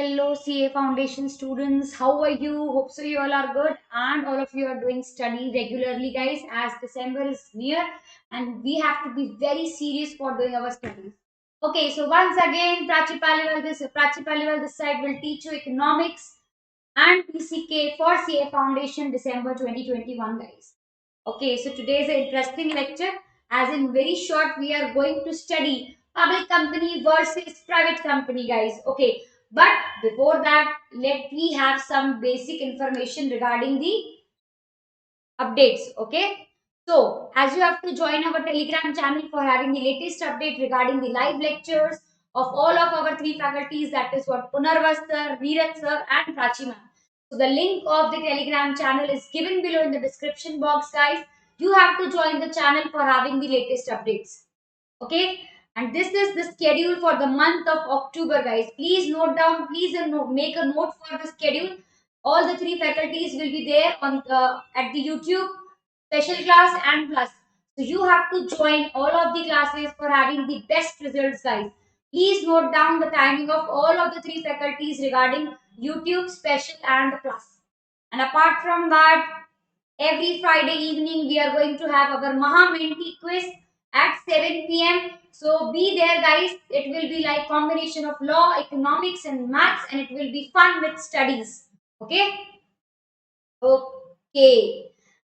Hello, CA Foundation students. How are you? Hope so you all are good and all of you are doing study regularly, guys, as December is near and we have to be very serious for doing our studies. Okay, so once again, Prachi Paliwal this side will teach you economics and PCK for CA Foundation December 2021, guys. Okay, so today is an interesting lecture. As in very short, we are going to study public company versus private company, guys. Okay, but before that, let me have some basic information regarding the updates. Okay, so as you have to join our Telegram channel for having the latest update regarding the live lectures of all of our three faculties, that is what Punarvas sir, Neeraj sir, and Prachi ma'am. So the link of the Telegram channel is given below in the description box, guys. You have to join the channel for having the latest updates. Okay, and this is the schedule for the month of October, guys. Please note down, please make a note for the schedule. All the three faculties will be there on at the YouTube special class and plus. So you have to join all of the classes for having the best results, guys. Please note down the timing of all of the three faculties regarding YouTube special and plus. And apart from that, every Friday evening we are going to have our Maha Menti quiz at 7 p.m. So be there, guys. It will be like combination of law, economics, and maths, and it will be fun with studies. Okay. Okay.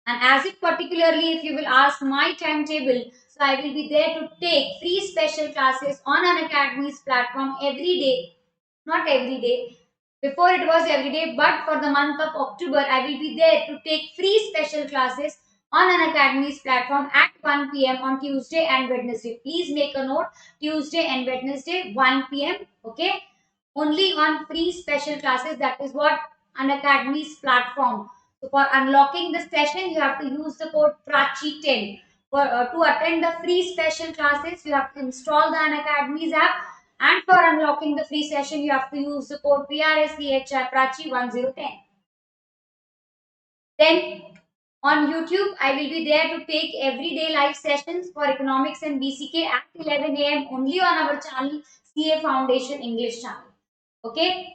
And as it particularly, if you will ask my timetable, so I will be there to take free special classes on an academy's platform every day. Not every day. Before it was every day, but for the month of October, I will be there to take free special classes on an academy's platform at 1 p.m. on Tuesday and Wednesday. Please make a note, Tuesday and Wednesday, 1 p.m. Okay. Only on free special classes. That is what an academy's platform. So for unlocking the session, you have to use the code PRACHI10. For to attend the free special classes, you have to install the Unacademy's app, and for unlocking the free session, you have to use the code PRACHI PRACHI1010. Then on YouTube, I will be there to take everyday live sessions for economics and BCK at 11 a.m. only on our channel, CA Foundation English channel. Okay.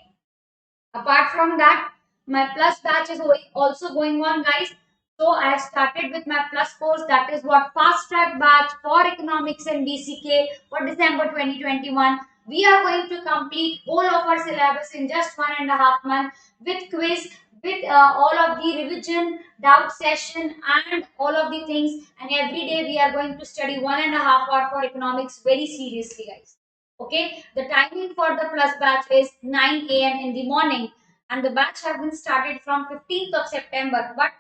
Apart from that, my plus batch is also going on, guys. So I have started with my plus course, that is what fast track batch for economics and BCK for December 2021. We are going to complete whole of our syllabus in just 1.5 months with quiz, with all of the revision, doubt session, and all of the things. And every day we are going to study 1.5 hour for economics very seriously, guys. Okay, the timing for the plus batch is 9 a.m. in the morning, and the batch has been started from 15th of September. But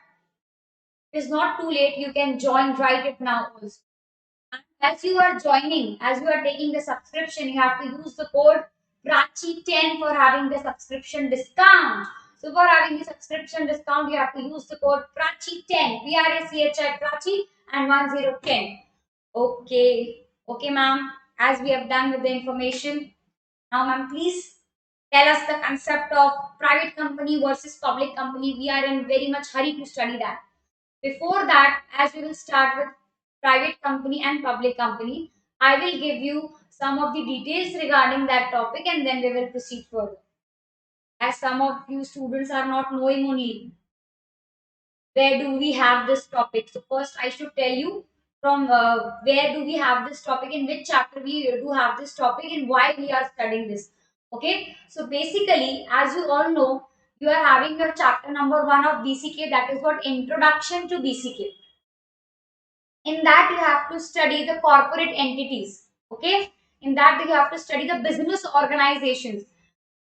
it is not too late. You can join right it now also. And as you are joining, as you are taking the subscription, you have to use the code Prachi10 for having the subscription discount. So for having the subscription discount, you have to use the code Prachi10, PRACHI Prachi and 1010. Okay, okay, ma'am. As we have done with the information, now, ma'am, please tell us the concept of private company versus public company. We are in very much hurry to study that. Before that, as we will start with private company and public company, I will give you some of the details regarding that topic and then we will proceed further. As some of you students are not knowing only where do we have this topic. So first I should tell you from where do we have this topic, in which chapter we do have this topic and why we are studying this. Okay, so basically as you all know, you are having your chapter number 1 of BCK, that is what introduction to BCK. In that you have to study the corporate entities. Okay, in that you have to study the business organizations,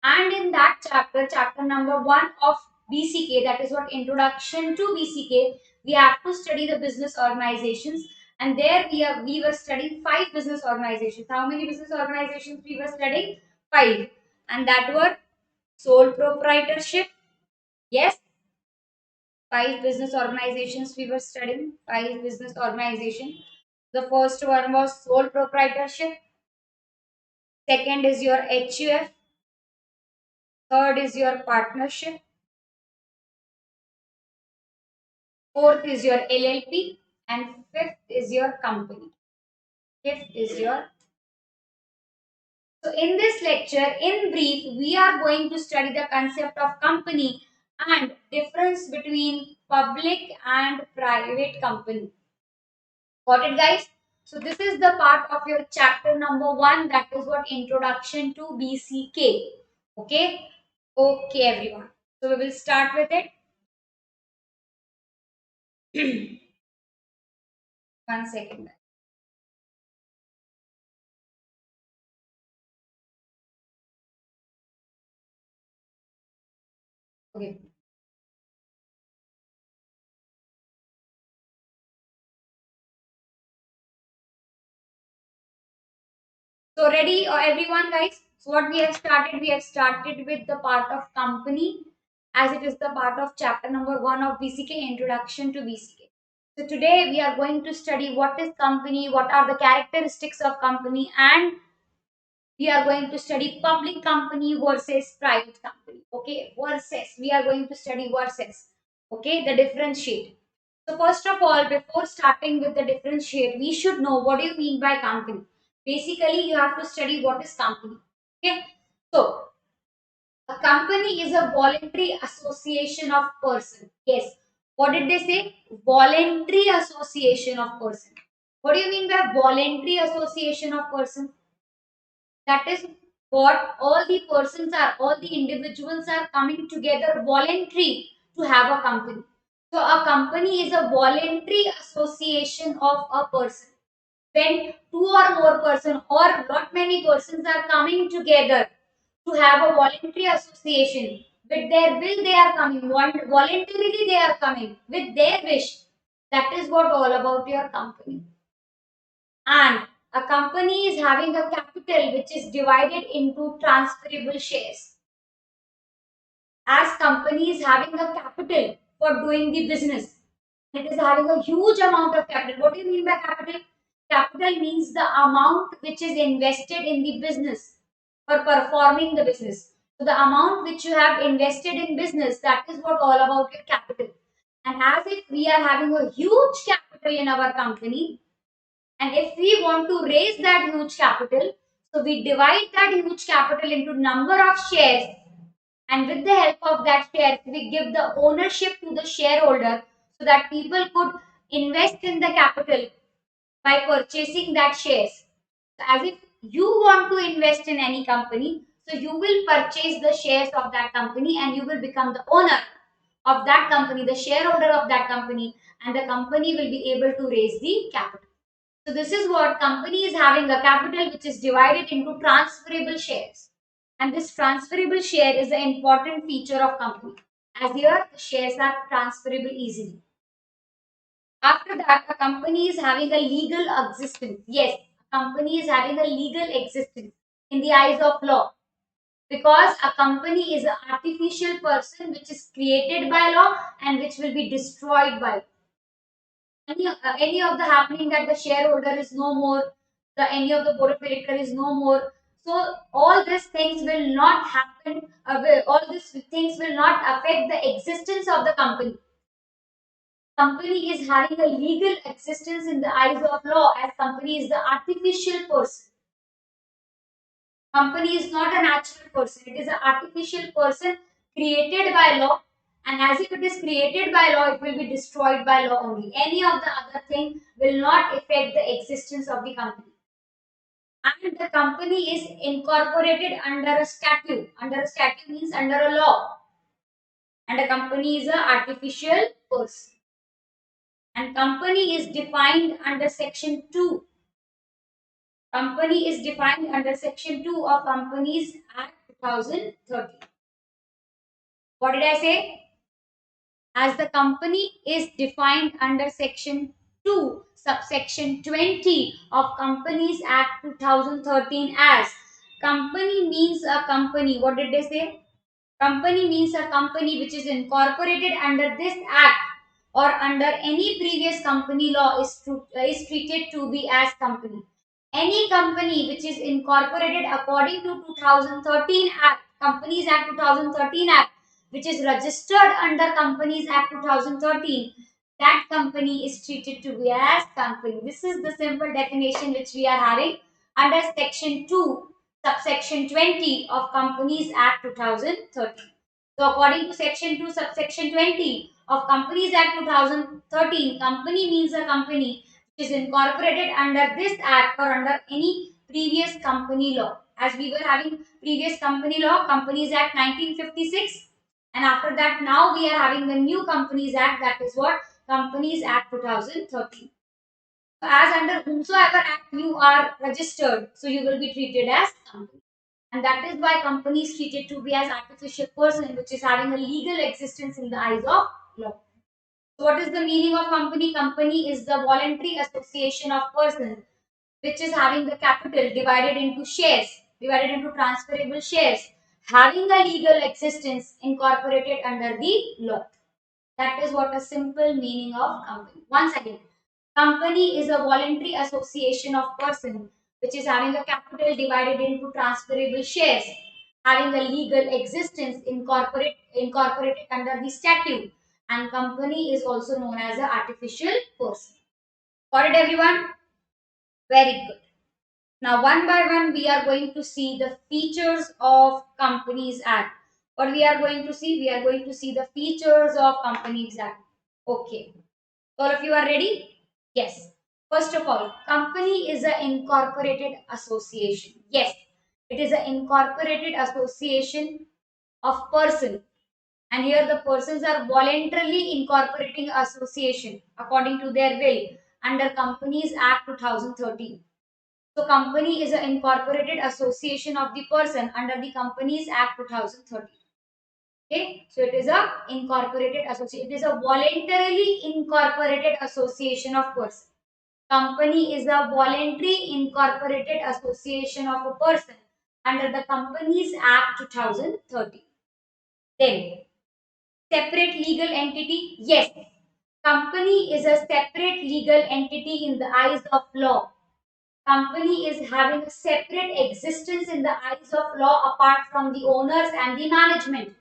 and in that chapter, chapter number 1 of BCK, that is what introduction to BCK, we have to study the business organizations. And there we were studying 5 business organizations. How many business organizations we were studying? 5. And that were sole proprietorship. Yes, 5 business organizations we were studying. 5 business organizations. The first one was sole proprietorship. Second is your HUF. Third is your partnership. Fourth is your LLP, and fifth is your company. Fifth is your So in this lecture, in brief, we are going to study the concept of company and difference between public and private company. Got it, guys? So this is the part of your chapter number 1, that is what introduction to BCK. Okay? Okay, everyone. So we will start with it. One second. Okay. So ready, everyone, guys? So what we have started with the part of company, as it is the part of chapter number 1 of BCK, Introduction to BCK. So today we are going to study what is company, what are the characteristics of company, and we are going to study public company versus private company. Okay, versus. We are going to study versus. Okay, the differentiate. So first of all, before starting with the differentiate, we should know what do you mean by company. Basically, you have to study what is company. Okay, so a company is a voluntary association of person. Yes, what did they say? Voluntary association of person. What do you mean by voluntary association of person? That is what all the persons are, all the individuals are coming together voluntary to have a company. So a company is a voluntary association of a person. When two or more person or not many persons are coming together to have a voluntary association, with their will they are coming, voluntarily they are coming with their wish. That is what all about your company. And a company is having a capital which is divided into transferable shares. As company is having a capital for doing the business, it is having a huge amount of capital. What do you mean by capital? Capital means the amount which is invested in the business for performing the business. So the amount which you have invested in business, that is what all about your capital. And as if we are having a huge capital in our company, and if we want to raise that huge capital, so we divide that huge capital into number of shares, and with the help of that shares, we give the ownership to the shareholder so that people could invest in the capital by purchasing that shares. So as if you want to invest in any company, so you will purchase the shares of that company and you will become the owner of that company, the shareholder of that company, and the company will be able to raise the capital. So this is what company is having a capital which is divided into transferable shares. And this transferable share is an important feature of company. As here, the shares are transferable easily. After that, a company is having a legal existence. Yes, a company is having a legal existence in the eyes of law. Because a company is an artificial person which is created by law and which will be destroyed by law. Any of the happening that the shareholder is no more, the any of the board of director is no more. So all these things will not happen. All these things will not affect the existence of the company. Company is having a legal existence in the eyes of law, as company is the artificial person. Company is not a natural person; it is an artificial person created by law, and as if it is created by law, it will be destroyed by law only. Any of the other thing will not affect the existence of the company. And the company is incorporated under a statute. Under a statute means under a law. And a company is an artificial person. And company is defined under section 2. Company is defined under section 2 of Companies Act 2013. What did I say? As the company is defined under section 2 subsection 20 of Companies Act 2013, as company means a company. What did they say? Company means a company which is incorporated under this act or under any previous company law is treated to be as company. Any company which is incorporated according to 2013 Act, Companies Act 2013 Act, which is registered under Companies Act 2013, that company is treated to be as company. This is the simple definition which we are having under section 2 subsection 20 of Companies Act 2013. So according to section 2 subsection 20 of Companies Act 2013, company means a company which is incorporated under this act or under any previous company law. As we were having previous company law, Companies Act 1956, and after that now we are having the new Companies Act, that is what Companies Act 2013. So as under whomsoever act you are registered, so you will be treated as company. And that is why company is treated to be as artificial person, which is having a legal existence in the eyes of law. So what is the meaning of company? Company is the voluntary association of persons which is having the capital divided into shares, divided into transferable shares, having a legal existence incorporated under the law. That is what a simple meaning of company. Once again, company is a voluntary association of persons which is having a capital divided into transferable shares, having a legal existence incorporated under the statute, and company is also known as an artificial person. Got it, everyone? Very good. Now, one by one, we are going to see the features of Companies Act. What we are going to see? We are going to see the features of Companies Act. Okay. All of you are ready? Yes. First of all, company is an incorporated association. Yes, it is an incorporated association of person. And here the persons are voluntarily incorporating association according to their will under Companies Act 2013. So company is an incorporated association of the person under the Companies Act 2013. Okay, so it is a incorporated association. It is a voluntarily incorporated association of person. Company is a voluntary incorporated association of a person under the Companies Act 2013. Then, separate legal entity. Yes, company is a separate legal entity in the eyes of law. Company is having a separate existence in the eyes of law apart from the owners and the management.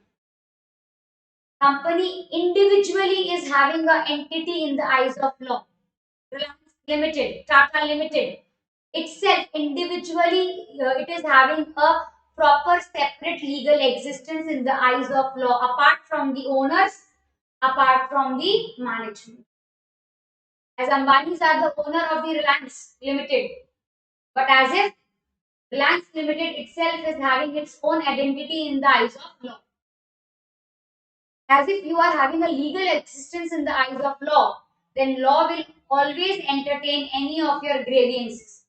Company individually is having an entity in the eyes of law. Reliance Limited, Tata Limited, itself individually, it is having a proper separate legal existence in the eyes of law apart from the owners, apart from the management. As Ambanis are the owner of the Reliance Limited, but as if Reliance Limited itself is having its own identity in the eyes of law. As if you are having a legal existence in the eyes of law, then law will always entertain any of your grievances.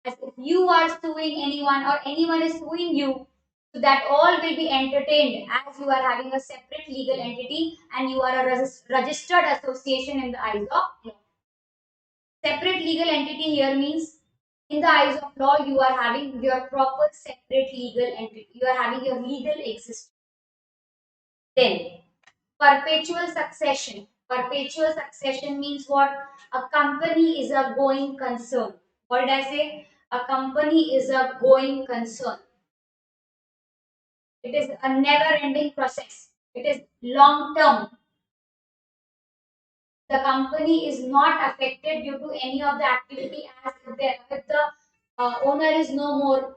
As if you are suing anyone or anyone is suing you, so that all will be entertained as you are having a separate legal entity and you are a registered association in the eyes of law. Separate legal entity here means in the eyes of law you are having your proper separate legal entity. You are having your legal existence. Then perpetual succession. Perpetual succession means what? A company is a going concern. What did I say? A company is a going concern. It is a never ending process. It is long term. The company is not affected due to any of the activity as if the owner is no more.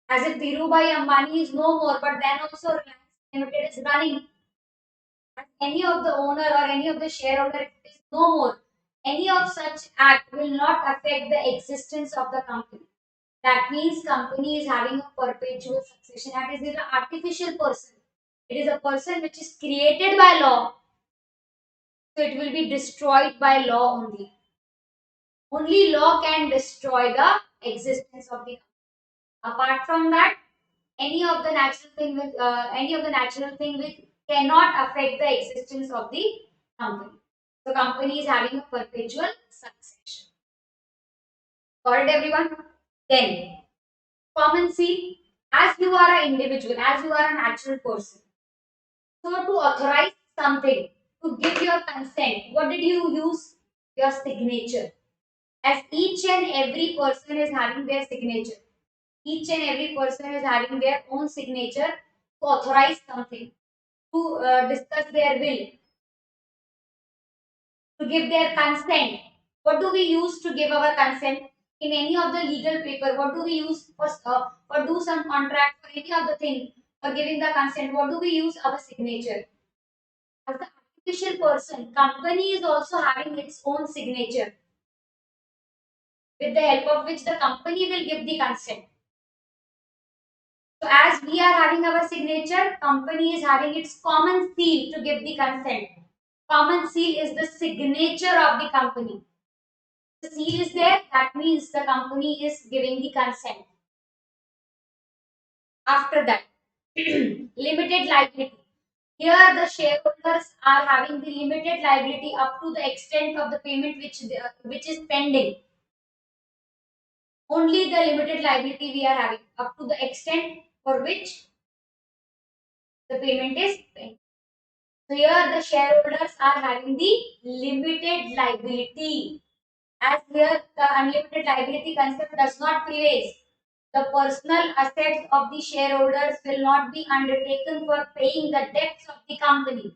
As if Dhirubhai Ambani is no more, but then also Reliance Limited is running. Any of the owner or any of the shareholder is no more, any of such act will not affect the existence of the company. That means company is having a perpetual succession. That is an artificial person. It is a person which is created by law, so it will be destroyed by law only. Only law can destroy the existence of the company. Apart from that, any of the natural thing which cannot affect the existence of the company. So company is having a perpetual succession. Got it, everyone? Then common seal. As you are an individual, as you are a natural person, so to authorize something, to give your consent, what did you use? Your signature. As each and every person is having their signature, each and every person is having their own signature to authorize something, to discuss their will, to give their consent. What do we use to give our consent? in any of the legal paper, what do we use for do some contract, for any of the thing, for giving the consent, what do we use? Our signature. As the artificial person, company is also having its own signature, with the help of which the company will give the consent. So as we are having our signature, company is having its common seal to give the consent. Common seal is the signature of the company. The seal is there, that means the company is giving the consent. After that, limited liability. Here the shareholders are having the limited liability up to the extent of the payment which is pending. Only the limited liability we are having up to the extent for which the payment is pending. So here the shareholders are having the limited liability. As here the unlimited liability concept does not prevail. The personal assets of the shareholders will not be undertaken for paying the debts of the company.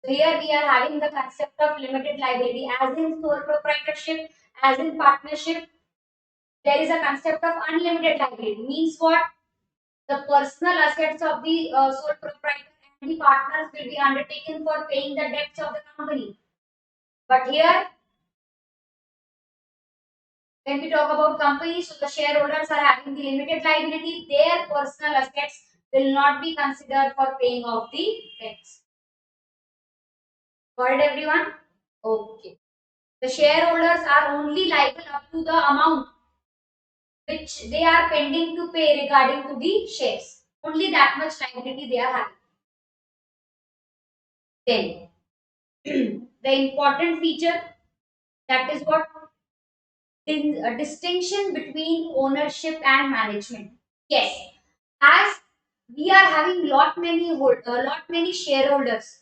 So here we are having the concept of limited liability. As in sole proprietorship, as in partnership, there is a concept of unlimited liability. Means what? The personal assets of the sole proprietor and the partners will be undertaken for paying the debts of the company. But here, when we talk about companies, so the shareholders are having the limited liability, their personal assets will not be considered for paying off the debts. Got it, everyone? Okay. The shareholders are only liable up to the amount which they are pending to pay regarding to the shares. Only that much liability they are having. Then, the important feature, that is what? A distinction between ownership and management. Yes, as we are having lot many shareholders,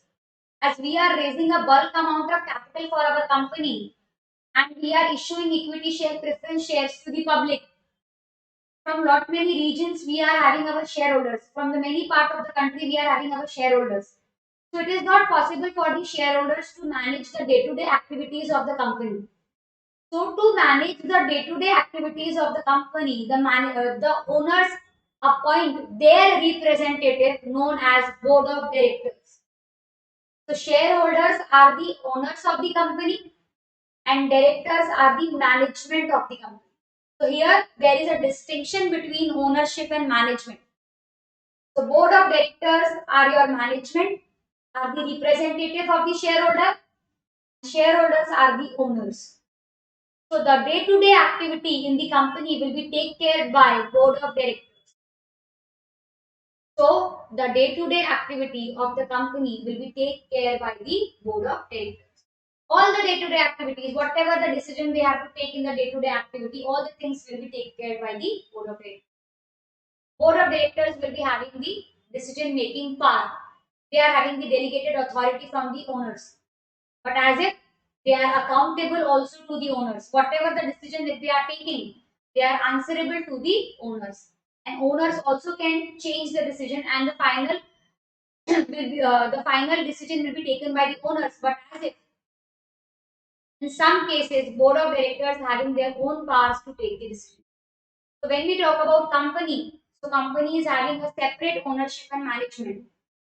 as we are raising a bulk amount of capital for our company, and we are issuing equity share preference shares to the public. From lot many regions we are having our shareholders. From the many part of the country we are having our shareholders. So it is not possible for the shareholders to manage the day-to-day activities of the company. So to manage the day-to-day activities of the company, the owners appoint their representative known as board of directors. So shareholders are the owners of the company and directors are the management of the company. So here there is a distinction between ownership and management. The board of directors are your management, are the representative of the shareholder. Shareholders are the owners. So the day-to-day activity in the company will be taken care by board of directors. So the day-to-day activity of the company will be taken care by the board of directors. All the day-to-day activities, whatever the decision they have to take in the day-to-day activity, all the things will be taken care by the board of directors. Board of directors will be having the decision making power. They are having the delegated authority from the owners. But as if they are accountable also to the owners. Whatever the decision that they are taking, they are answerable to the owners. And owners also can change the decision, and the final the final decision will be taken by the owners. But as if in some cases, board of directors having their own powers to take the decision. So when we talk about company, so company is having a separate ownership and management.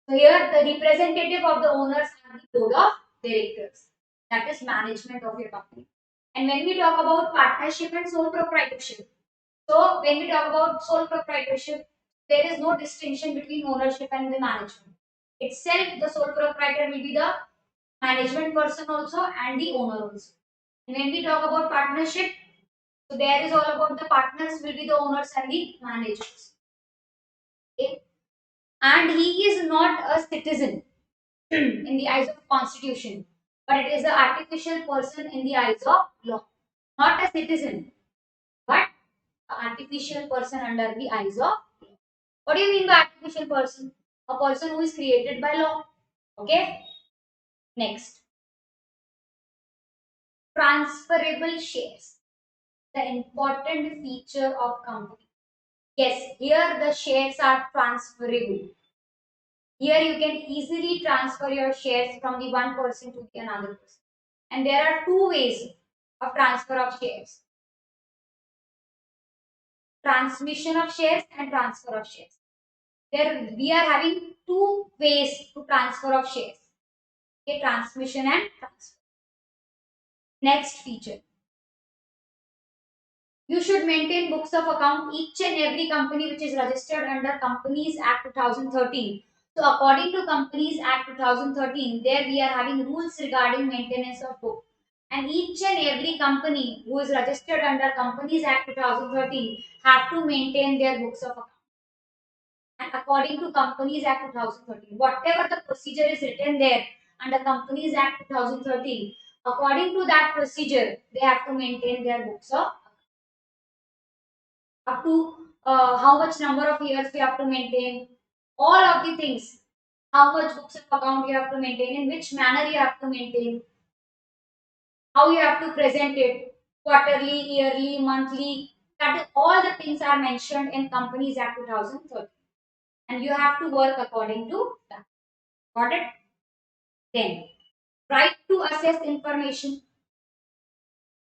So here the representative of the owners are the board of directors. That is management of your company. And when we talk about partnership and sole proprietorship, so when we talk about sole proprietorship, there is no distinction between ownership and the management. Itself, the sole proprietor will be the management person also and the owner also. And when we talk about partnership, so there is all about the partners will be the owners and the managers. Okay. And he is not a citizen in the eyes of constitution, but it is the artificial person in the eyes of law. Not a citizen, but an artificial person under the eyes of law. What do you mean by artificial person? A person who is created by law. Okay. Next, transferable shares. The important feature of company. Yes, here the shares are transferable. Here you can easily transfer your shares from the one person to the another person. And there are two ways of transfer of shares. transmission of shares and transfer of shares. There we are having two ways to transfer of shares. Okay, transmission and transfer. Next feature. You should maintain books of account each and every company which is registered under Companies Act 2013. So according to Companies Act 2013, there we are having rules regarding maintenance of book. And each and every company who is registered under Companies Act 2013 have to maintain their books of account. And according to Companies Act 2013, whatever the procedure is written there under Companies Act 2013, according to that procedure, they have to maintain their books of up to how much number of years you have to maintain, all of the things, how much books of account you have to maintain, in which manner you have to maintain, how you have to present it, quarterly, yearly, monthly, that is, all the things are mentioned in Companies Act 2013 and you have to work according to that. Got it? Then, right to assess information.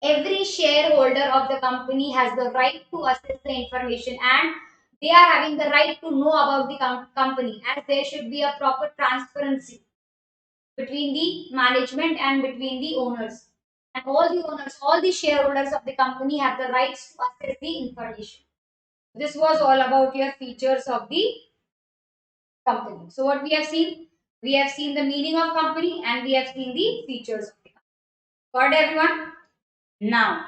Every shareholder of the company has the right to assess the information and they are having the right to know about the company, as there should be a proper transparency between the management and between the owners. And all the owners, all the shareholders of the company have the rights to access the information. This was all about your features of the company. So what we have seen? We have seen the meaning of company and we have seen the features of the company. Got it, everyone? Now,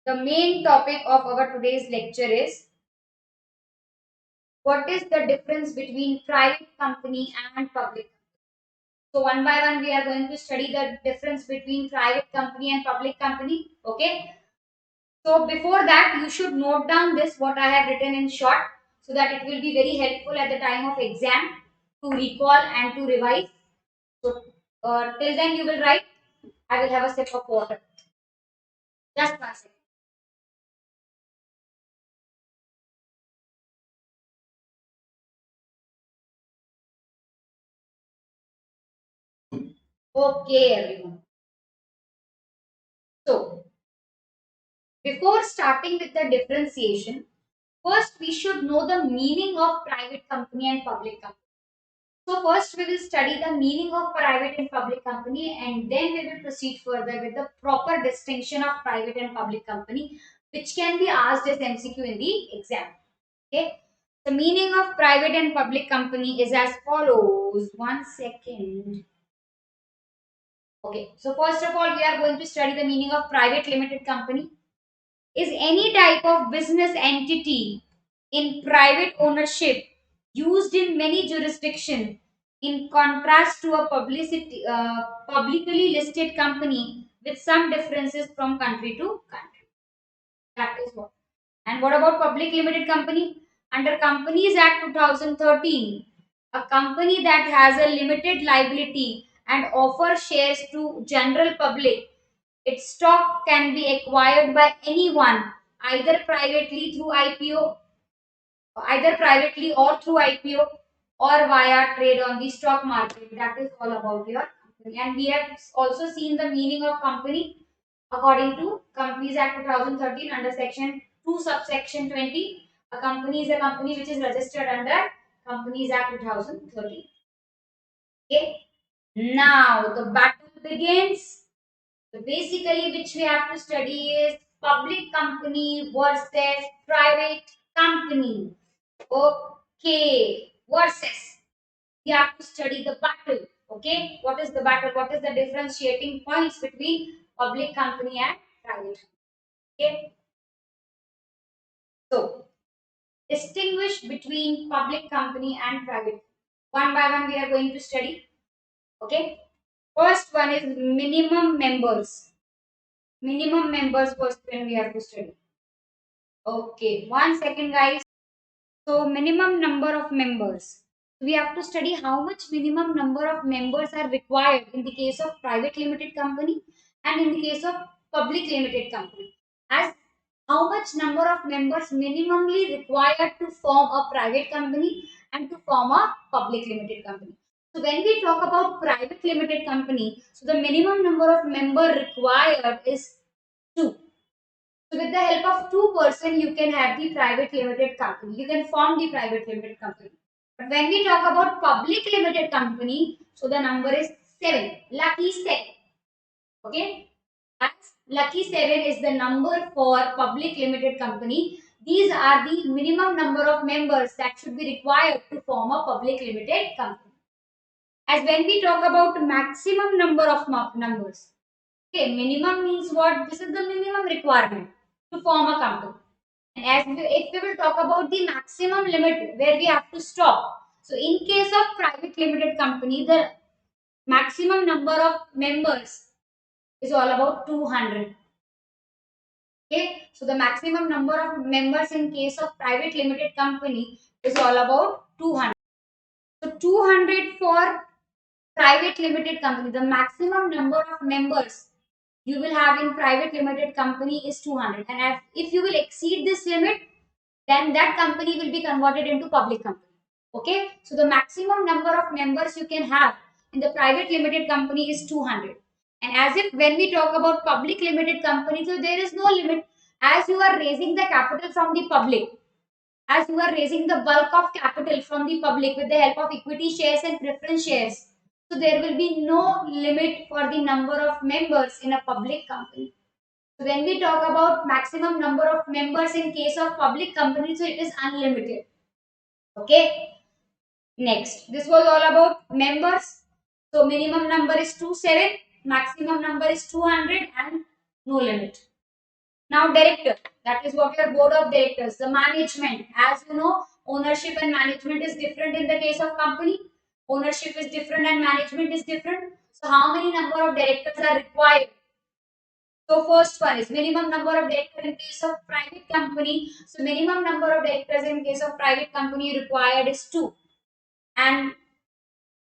the main topic of our today's lecture is what is the difference between private company and public. So one by one we are going to study the difference between private company and public company. Okay. So before that you should note down this what I have written in short so that it will be very helpful at the time of exam to recall and to revise. So till then you will write. I will have a sip of water. Just one second. Okay, everyone. So before starting with the differentiation, first we should know the meaning of private company and public company. So first we will study the meaning of private and public company and then we will proceed further with the proper distinction of private and public company which can be asked as MCQ in the exam. Okay. The meaning of private and public company is as follows. One second. Okay. So first of all we are going to study the meaning of private limited company. Is any type of business entity in private ownership used in many jurisdictions in contrast to a publicly listed company with some differences from country to country. That is what. And what about public limited company? Under Companies Act 2013, a company that has a limited liability and offers shares to general public, its stock can be acquired by anyone either privately through IPO, either privately or through IPO or via trade on the stock market. That is all about your company. And we have also seen the meaning of company according to Companies Act 2013 under section 2 subsection 20. A company is a company which is registered under Companies Act 2013. Okay. Now the battle begins. So basically which we have to study is public company versus private company. Okay, versus. We have to study the battle. Okay, what is the battle? What is the differentiating points between public company and private? Okay, so distinguish between public company and private. One by one, we are going to study. Okay, first one is minimum members. Minimum members first one we have to study. Okay, one second, guys. So minimum number of members. We have to study how much minimum number of members are required in the case of private limited company and in the case of public limited company. As how much number of members minimally required to form a private company and to form a public limited company. So when we talk about private limited company, so the minimum number of member required is 2. So with the help of two person, you can have the private limited company. You can form the private limited company. But when we talk about public limited company, so the number is 7. Lucky 7. Okay. As lucky 7 is the number for public limited company. These are the minimum number of members that should be required to form a public limited company. As when we talk about maximum number of numbers. Okay, minimum means what? This is the minimum requirement to form a company. And if we will talk about the maximum limit where we have to stop. So in case of private limited company, the maximum number of members is all about 200. Okay, so the maximum number of members in case of private limited company is all about 200. So 200 for private limited company, the maximum number of members you will have in private limited company is 200, and if you will exceed this limit, then that company will be converted into public company. Okay, so the maximum number of members you can have in the private limited company is 200. And as if when we talk about public limited company, so there is no limit. As you are raising the capital from the public, as you are raising the bulk of capital from the public with the help of equity shares and preference shares, so there will be no limit for the number of members in a public company. So when we talk about maximum number of members in case of public company, so it is unlimited. Okay. Next, this was all about members. So minimum number is 27, maximum number is 200, and no limit. Now director, that is what your board of directors, the management. As you know, ownership and management is different in the case of company. Ownership is different and management is different. So how many number of directors are required? So first one is minimum number of directors in case of private company. So minimum number of directors in case of private company required is 2. And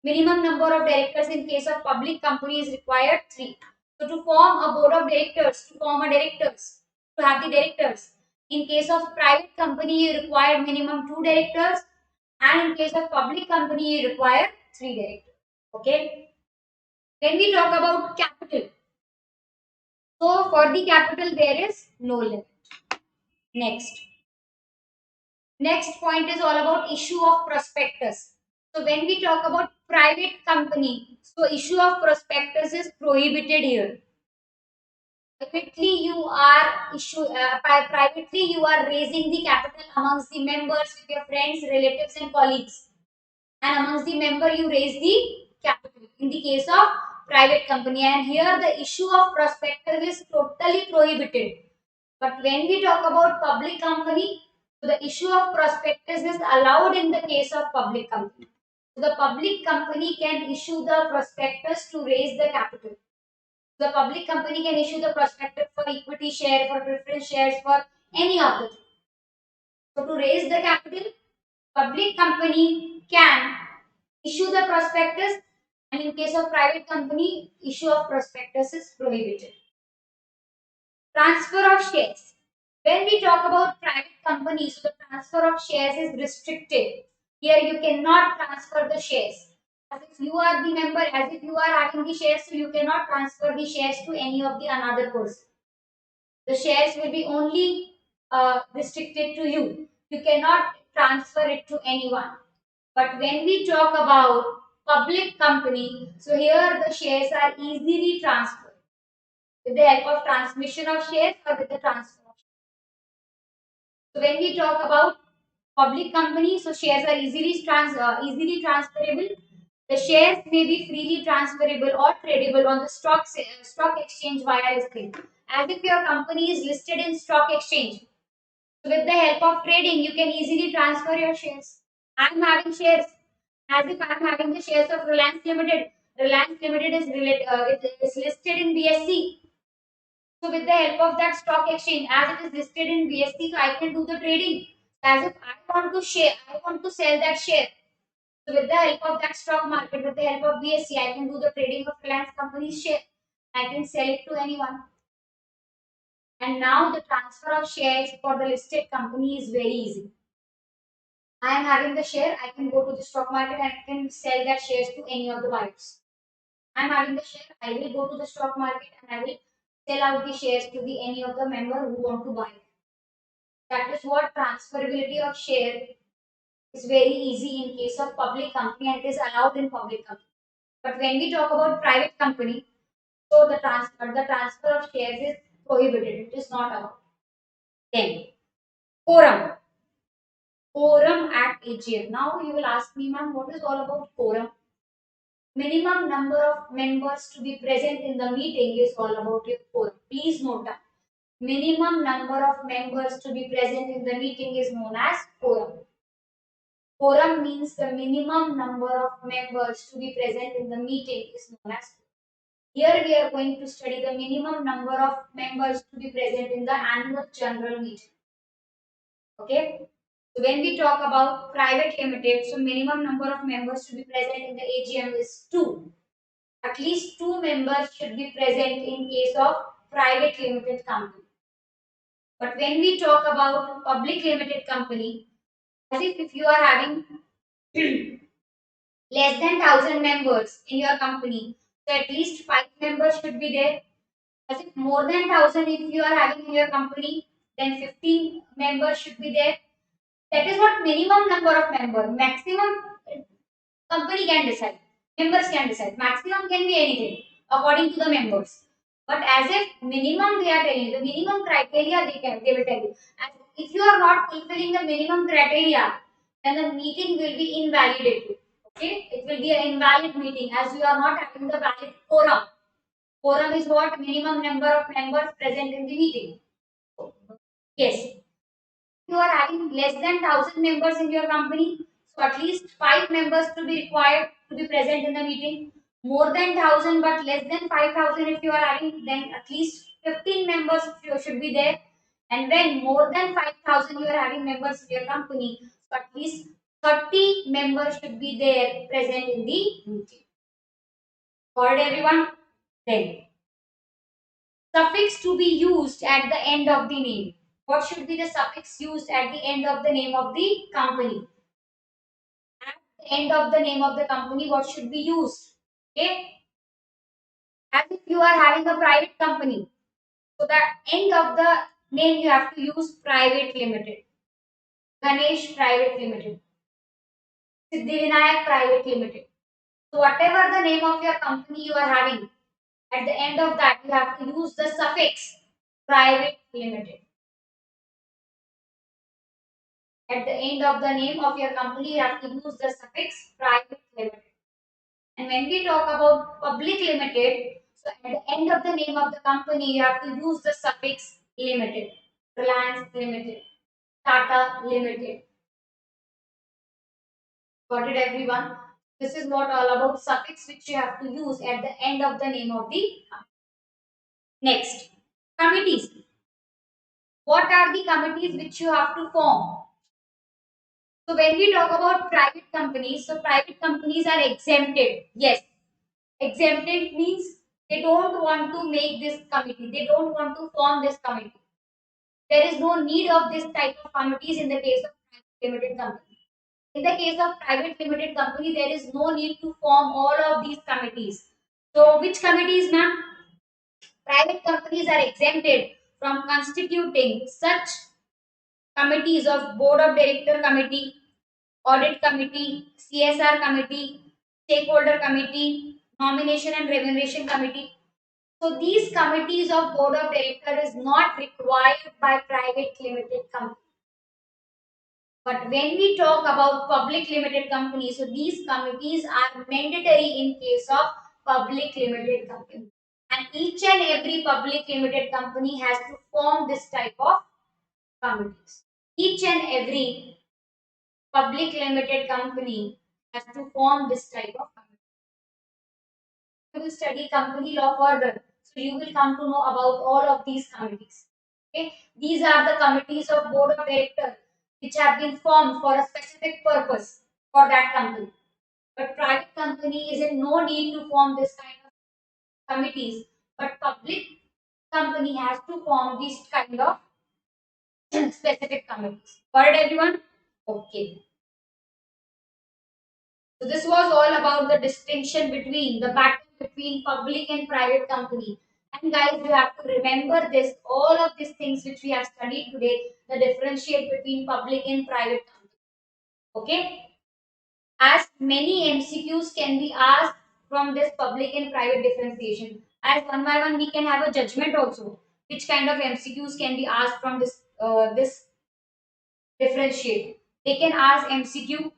minimum number of directors in case of public company is required 3. So to form a board of directors, to form a directors, to have the directors, in case of private company you require minimum 2 directors, and in case of public company you require 3 directors. Okay. When we talk about capital, so for the capital there is no limit. Next. Next point is all about issue of prospectus. So when we talk about private company, so issue of prospectus is prohibited here. Privately you are raising the capital amongst the members with your friends, relatives, and colleagues, and amongst the member you raise the capital in the case of private company, and here the issue of prospectus is totally prohibited. But when we talk about public company, so the issue of prospectus is allowed in the case of public company. So the public company can issue the prospectus to raise the capital. The public company can issue the prospectus for equity share, for preference shares, for any of the things. So to raise the capital, public company can issue the prospectus, and in case of private company, issue of prospectus is prohibited. Transfer of shares. When we talk about private companies, so the transfer of shares is restricted. Here you cannot transfer the shares. As if you are the member, as if you are having the shares, so you cannot transfer the shares to any of the another person. The shares will be only restricted to you. You cannot transfer it to anyone. But when we talk about public company, so here the shares are easily transferred with the help of transmission of shares or with the transfer of shares. So when we talk about public company, so shares are easily transferable. The shares may be freely transferable or tradable on the stock exchange via listing. As if your company is listed in stock exchange, so with the help of trading, you can easily transfer your shares. I am having shares. As if I am having the shares of Reliance Limited. Reliance Limited is listed in BSE. So with the help of that stock exchange, as it is listed in BSE, so I can do the trading. As if I want to sell that share. So with the help of that stock market, with the help of BSE, I can do the trading of Reliance company's share. I can sell it to anyone. And now the transfer of shares for the listed company is very easy. I am having the share, I can go to the stock market and I can sell that shares to any of the buyers. I am having the share, I will go to the stock market and I will sell out the shares to the any of the member who want to buy. That is what transferability of share is very easy in case of public company and it is allowed in public company. But when we talk about private company, so the transfer of shares is prohibited. It is not allowed. Then quorum. Quorum at AGM. Now you will ask me, ma'am, what is all about quorum? Minimum number of members to be present in the meeting is all about your quorum. Please note that. Minimum number of members to be present in the meeting is known as quorum. Quorum means the minimum number of members to be present in the meeting is known as quorum. Here we are going to study the minimum number of members to be present in the annual general meeting. Okay. So when we talk about private limited, so minimum number of members to be present in the AGM is 2. At least 2 members should be present in case of private limited company. But when we talk about public limited company, as if you are having less than 1000 members in your company, so at least 5 members should be there. As if more than 1000 if you are having in your company, then 15 members should be there. That is what minimum number of member. Maximum company can decide. Members can decide. Maximum can be anything according to the members. But as if minimum they are telling you, the minimum criteria they will tell you. And if you are not fulfilling the minimum criteria, then the meeting will be invalidated. Okay, it will be an invalid meeting as you are not having the valid quorum. Quorum is what minimum number of members present in the meeting. Yes, you are having less than 1000 members in your company, so at least 5 members to be required to be present in the meeting. More than 1000 but less than 5000 if you are having, then at least 15 members should be there. And when more than 5000 you are having members in your company, so at least 30 members should be there present in the meeting. Got it, everyone? Then suffix to be used at the end of the name. What should be the suffix used at the end of the name of the company? At the end of the name of the company, what should be used? Okay. As if you are having a private company. So the end of the name you have to use private limited. Ganesh Private Limited. Siddhivinayak Private Limited. So whatever the name of your company you are having, at the end of that you have to use the suffix private limited. At the end of the name of your company, you have to use the suffix private limited. And when we talk about public limited, so at the end of the name of the company, you have to use the suffix limited. Reliance Limited, Tata Limited. Got it, everyone? This is what all about suffix which you have to use at the end of the name of the company. Next, committees. What are the committees which you have to form? So when we talk about private companies, so private companies are exempted. Yes, exempted means they don't want to make this committee. They don't want to form this committee. There is no need of this type of committees in the case of private limited company. In the case of private limited company, there is no need to form all of these committees. So which committees, ma'am? Private companies are exempted from constituting such committees of board of director committee, audit committee, CSR committee, stakeholder committee, nomination and remuneration committee. So these committees of board of director is not required by private limited company. But when we talk about public limited companies, so these committees are mandatory in case of public limited company. And each and every public limited company has to form this type of committees. Each and every public limited company has to form this type of committee. You will study company law further, so you will come to know about all of these committees. Okay, these are the committees of board of directors which have been formed for a specific purpose for that company. But private company is in no need to form this kind of committees, but public company has to form these kind of specific committees. Got it, everyone? Okay. So this was all about the distinction between the battle between public and private company. And guys, you have to remember this, all of these things which we have studied today, the differentiate between public and private company. Okay? As many MCQs can be asked from this public and private differentiation. As one by one, we can have a judgment also. Which kind of MCQs can be asked from this differentiate? They can ask MCQ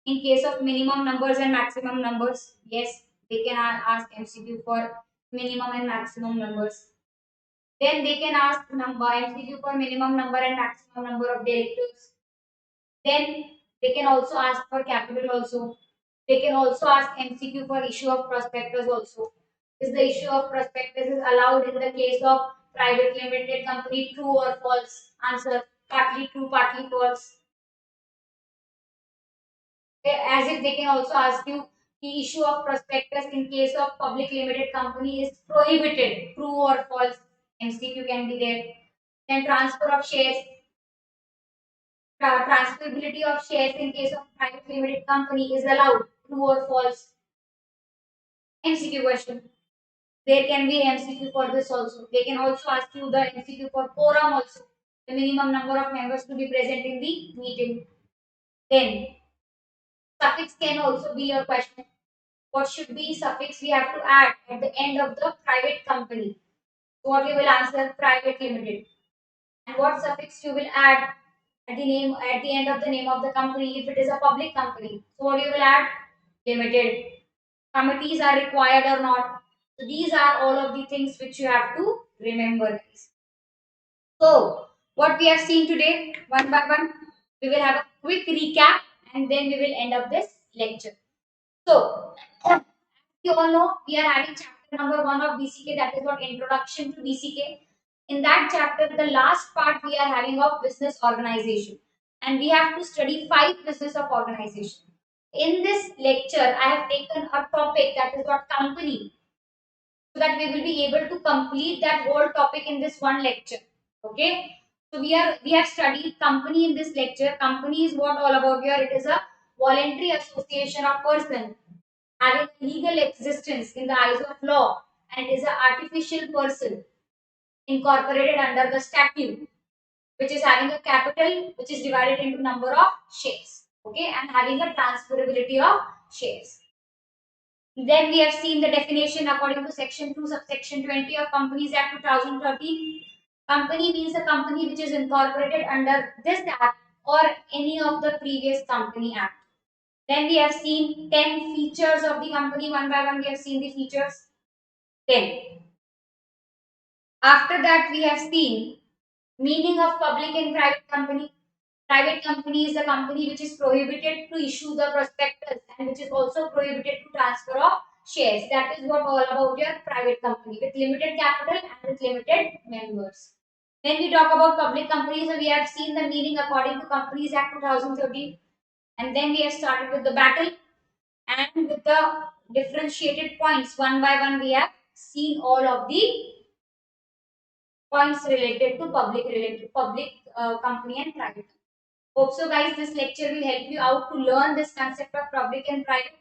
in case of minimum numbers and maximum numbers. Yes, they can ask MCQ for minimum and maximum numbers. Then they can ask number MCQ for minimum number and maximum number of directors. Then they can also ask for capital also. They can also ask MCQ for issue of prospectus also. Is the issue of prospectus is allowed in the case of private limited company? True or false? Answer: partly true, partly false. As if they can also ask you the issue of prospectus in case of public limited company is prohibited. True or false? MCQ can be there. Then transfer of shares, transferability of shares in case of private limited company is allowed. True or false? MCQ question. There can be MCQ for this also. They can also ask you the MCQ for quorum also. The minimum number of members to be present in the meeting. Then suffix can also be a question. What should be suffix we have to add at the end of the private company? So what you will answer? Private limited. And what suffix you will add at the end of the name of the company if it is a public company? So what you will add? Limited. Committees are required or not? So these are all of the things which you have to remember, guys. So what we have seen today, one by one, we will have a quick recap and then we will end up this lecture. So you all know we are having chapter number 1 of BCK, that is what introduction to BCK. In that chapter, the last part we are having of business organization, and we have to study 5 business of organization. In this lecture, I have taken a topic that is what company, so that we will be able to complete that whole topic in this one lecture. Okay. So we have studied company in this lecture. Company is what all about here? It is a voluntary association of person having legal existence in the eyes of law, and is an artificial person incorporated under the statute, which is having a capital which is divided into number of shares. Okay, and having a transferability of shares. Then we have seen the definition according to section 2 subsection 20 of Companies Act 2013. Company means a company which is incorporated under this act or any of the previous company act. Then we have seen 10 features of the company. One by one we have seen the features. 10. After that we have seen meaning of public and private company. Private company is a company which is prohibited to issue the prospectus and which is also prohibited to transfer of shares. That is what all about your private company with limited capital and with limited members. Then we talk about public companies. So we have seen the meaning according to Companies Act 2013. And then we have started with the battle, and with the differentiated points one by one we have seen all of the points related to public company and private. Hope so guys, this lecture will help you out to learn this concept of public and private,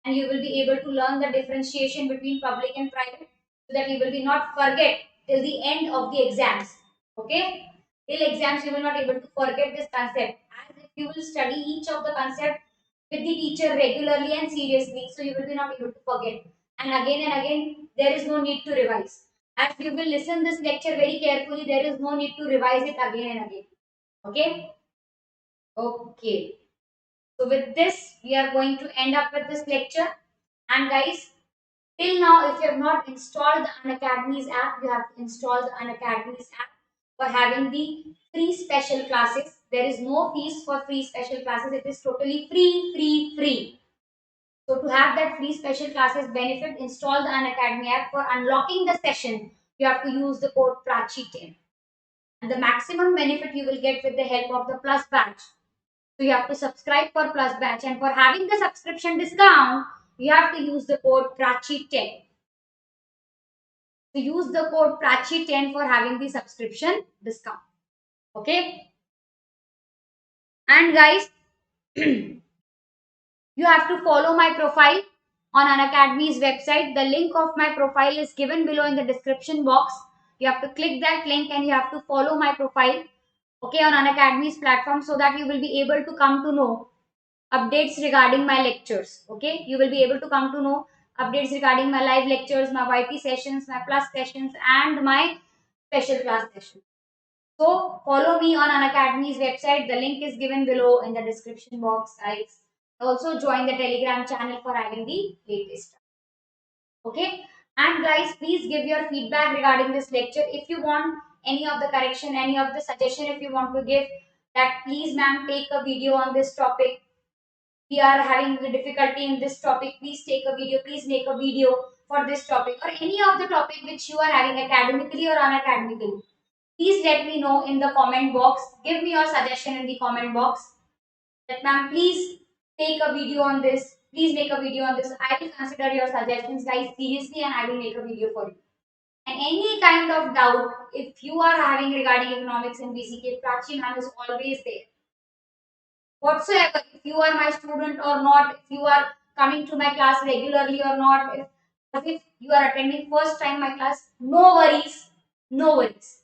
and you will be able to learn the differentiation between public and private, so that you will be not forget till the end of the exams. Okay, till exams you will not able to forget this concept, as if you will study each of the concept with the teacher regularly and seriously, so you will be not able to forget, and again there is no need to revise. As you will listen this lecture very carefully, there is no need to revise it again and again. Okay. Okay. So with this, we are going to end up with this lecture. And guys, till now, if you have not installed the Unacademy's app, you have to install the Unacademy's app for having the free special classes. There is no fees for free special classes. It is totally free. So to have that free special classes benefit, install the Unacademy app. For unlocking the session, you have to use the code PRACHI10. And the maximum benefit you will get with the help of the Plus Batch. So you have to subscribe for Plus Batch, and for having the subscription discount, you have to use the code PRACHI10. So use the code PRACHI10 for having the subscription discount. Okay. And guys, you have to follow my profile on Unacademy's website. The link of my profile is given below in the description box. You have to click that link and you have to follow my profile, okay, on Unacademy's platform, so that you will be able to come to know updates regarding my lectures. Okay, you will be able to come to know updates regarding my live lectures, my YP sessions, my plus sessions, and my special class sessions. So follow me on Unacademy's website. The link is given below in the description box, guys. Also join the Telegram channel for having the latest. Okay, and guys, please give your feedback regarding this lecture. If you want any of the correction, any of the suggestion, if you want to give that, please ma'am, take a video on this topic. We are having the difficulty in this topic. Please take a video. Please make a video for this topic, or any of the topic which you are having academically or unacademically. Please let me know in the comment box. Give me your suggestion in the comment box. That ma'am, please take a video on this. Please make a video on this. I will consider your suggestions, guys, seriously, and I will make a video for you. And any kind of doubt, if you are having regarding economics and BCK, Prachi ma'am is always there. Whatsoever, if you are my student or not, if you are coming to my class regularly or not, if you are attending first time my class, no worries, no worries.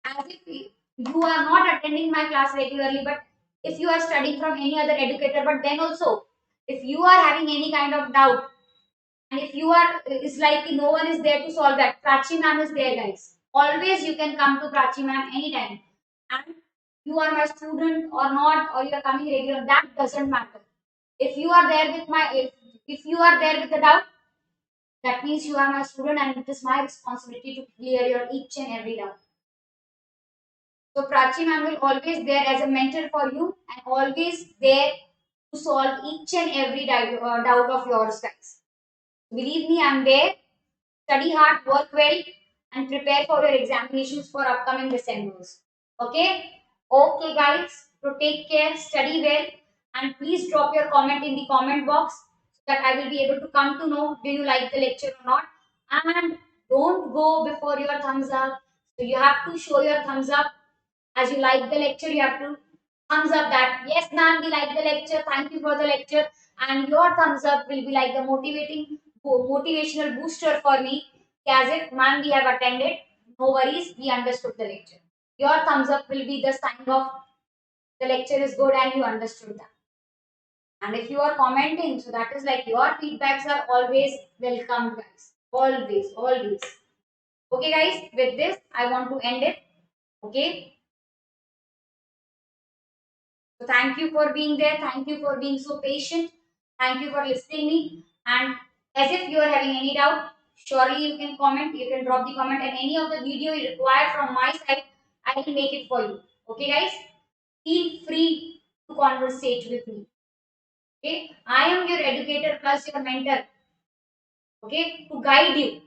As if you are not attending my class regularly, but if you are studying from any other educator, but then also, if you are having any kind of doubt, and if you are, it's like no one is there to solve that, Prachi ma'am is there, guys. Always you can come to Prachi ma'am anytime. And you are my student or not, or you are coming regular, that doesn't matter. If you are there with my, if you are there with the doubt, that means you are my student, and it is my responsibility to clear your each and every doubt. So Prachi ma'am will always there as a mentor for you, and always there to solve each and every doubt of yours, guys. Believe me, I'm there. Study hard, work well, and prepare for your examinations for upcoming Decembers. Okay? Okay, guys. So take care, study well, and please drop your comment in the comment box so that I will be able to come to know do you like the lecture or not. And don't go before your thumbs up. So you have to show your thumbs up as you like the lecture. You have to thumbs up that yes, ma'am, we like the lecture. Thank you for the lecture. And your thumbs up will be like the motivational booster for me. As if, ma'am, we have attended. No worries, we understood the lecture. Your thumbs up will be the sign of the lecture is good and you understood that. And if you are commenting, so that is like your feedbacks are always welcome, guys. Always, always. Okay, guys, with this, I want to end it. Okay. So thank you for being there. Thank you for being so patient. Thank you for listening me. And as if you are having any doubt, surely you can comment. You can drop the comment, and any of the video you require from my side, I will make it for you. Okay, guys. Feel free to conversate with me. Okay, I am your educator plus your mentor. Okay, to guide you.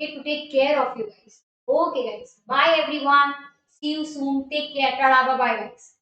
Okay, to take care of you guys. Okay, guys. Bye, everyone. See you soon. Take care. Tada, bye, guys.